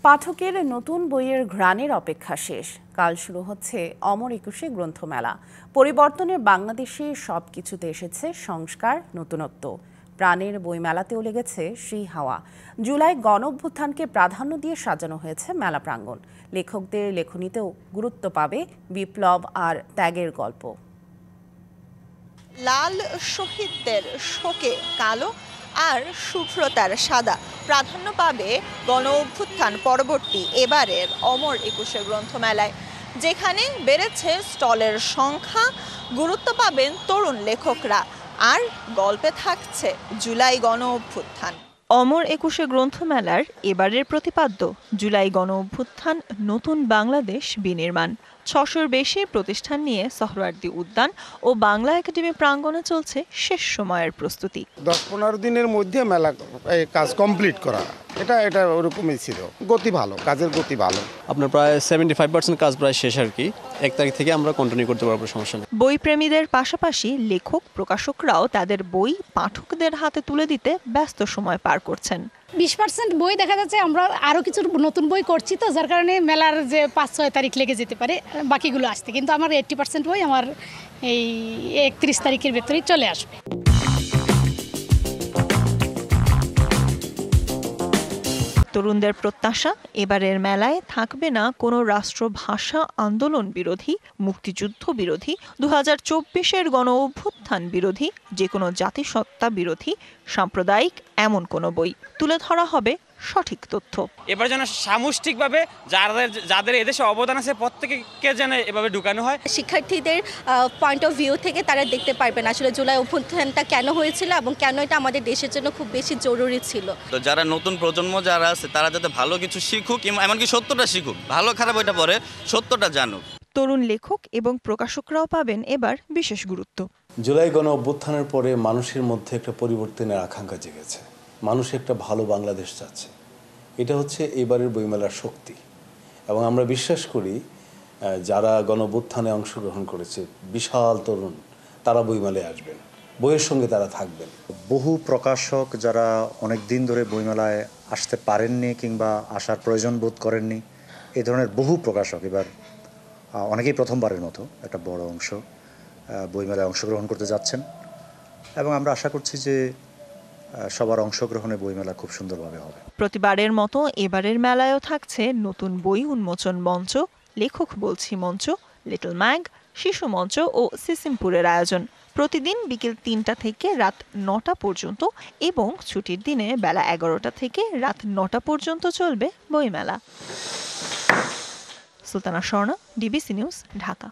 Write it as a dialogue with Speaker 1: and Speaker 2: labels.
Speaker 1: পাঠকের নতুন বইয়ের ঘ্রাণের অপেক্ষা শেষ। কাল শুরু হচ্ছে অমর একুশে গ্রন্থমেলা। পরিবর্তনের বাংলাদেশে সবকিছুতে এসেছে সংস্কার, নতুনত্ব। প্রাণের বইমেলাতেও লেগেছে সেই হাওয়া। জুলাই গণঅভ্যুত্থানকে প্রাধান্য দিয়ে সাজানো হয়েছে মেলা প্রাঙ্গণ। লেখকদের লেখনীতেও গুরুত্ব পাবে বিপ্লব আর ত্যাগের গল্প।
Speaker 2: লাল শহীদদের শোকে কালো আর শুভ্রতার সাদা প্রাধান্য পাবে গণ অভ্যুত্থান পরবর্তী এবারের অমর একুশে গ্রন্থমেলায়, যেখানে বেড়েছে স্টলের সংখ্যা, গুরুত্ব পাবেন তরুণ লেখকরা, আর গল্পে থাকছে জুলাই গণ অভ্যুত্থান। অমর একুশে গ্রন্থমেলার এবারের প্রতিপাদ্য জুলাই গণ অভ্যুত্থান, নতুন বাংলাদেশ বিনির্মাণ। ৬০০-র বেশি প্রতিষ্ঠান নিয়ে সোহরাওয়ার্দী উদ্যান ও বাংলা একাডেমি প্রাঙ্গণে চলছে শেষ সময়ের প্রস্তুতি।
Speaker 3: ১০-১৫ দিনের মধ্যে মেলা কাজ কমপ্লিট করা, এটা ওরকমই ছিল। গতি ভালো, কাজের গতি ভালো।
Speaker 4: আপনার প্রায় ৭৫% কাজ প্রায় শেষ আর কি। ১ তারিখ থেকে আমরা কন্টিনিউ করতে পারবো, সমস্যা নেই।
Speaker 2: বই প্রেমীদের পাশাপাশি লেখক প্রকাশকরাও তাদের বই পাঠকদের হাতে তুলে দিতে ব্যস্ত সময় পার করছেন।
Speaker 5: 20% বই দেখা যাচ্ছে, আমরা আরও কিছু নতুন বই করছি, তো যার কারণে মেলার যে ৫-৬ তারিখ লেগে যেতে পারে বাকিগুলো আসতে, কিন্তু আমার 80% বই আমার এই ৩১ তারিখের ভেতরেই চলে আসবে।
Speaker 2: তরুণদের প্রত্যাশা, এবারের মেলায় থাকবে না কোনো রাষ্ট্রভাষা আন্দোলন বিরোধী, মুক্তিযুদ্ধ বিরোধী, ২০২৪-এর গণ অভ্যুত্থান বিরোধী, যে কোনো জাতিসত্তা বিরোধী, সাম্প্রদায়িক এমন কোনো বই। তুলে ধরা হবে সঠিক তথ্য।
Speaker 6: এবার যেন সামষ্টিকভাবে যাদের এদেশে অবদান আছে প্রত্যেককে যেন এভাবে ঢুকানো হয়।
Speaker 7: শিক্ষার্থীদের পয়েন্ট অফ ভিউ থেকে তারা দেখতে পারবেন আসলে জুলাই অভ্যুত্থানটা কেন হয়েছিল এবং কেন এটা আমাদের দেশের জন্য খুব বেশি জরুরি ছিল।
Speaker 8: তো যারা নতুন প্রজন্ম যারা আছে তারা যাতে ভালো কিছু শিখুক, এমনকি সত্যটা শিখুক, ভালো খারাপ ওইটা পরে সত্যটা জানুক।
Speaker 2: তরুণ লেখক এবং প্রকাশকরাও পাবেন এবার বিশেষ গুরুত্ব।
Speaker 9: জুলাই গণ অভ্যুত্থানের পরে মানুষের মধ্যে একটা পরিবর্তনের আকাঙ্ক্ষা জেগেছে। মানুষ একটা ভালো বাংলাদেশ চাচ্ছে। এটা হচ্ছে এবারের বইমেলার শক্তি, এবং আমরা বিশ্বাস করি যারা গণ অভ্যুত্থানে অংশগ্রহণ করেছে, বিশাল তরুণ, তারা বইমেলায় আসবেন, বইয়ের সঙ্গে তারা থাকবেন।
Speaker 10: বহু প্রকাশক যারা অনেক দিন ধরে বইমেলায় আসতে পারেননি কিংবা আসার প্রয়োজন বোধ করেননি, এই ধরনের বহু প্রকাশক এবার অনেকেই প্রথমবারের মতো একটা বড় অংশ বইমেলায় অংশগ্রহণ করতে যাচ্ছেন, এবং আমরা আশা করছি যে সবার অংশগ্রহণে বইমেলা খুব সুন্দরভাবে হবে।
Speaker 2: প্রতিবারের মতো এবারের মেলায়ও থাকছে নতুন বই উন্মোচন মঞ্চ, লেখক বলছি মঞ্চ, লিটল ম্যাগ, শিশু মঞ্চ ও সিসিমপুরের আয়োজন। প্রতিদিন বিকেল ৩টা থেকে রাত ৯টা পর্যন্ত এবং ছুটির দিনে বেলা ১১টা থেকে রাত ৯টা পর্যন্ত চলবে বইমেলা। Sultana Swarna, DBC news, Dhaka.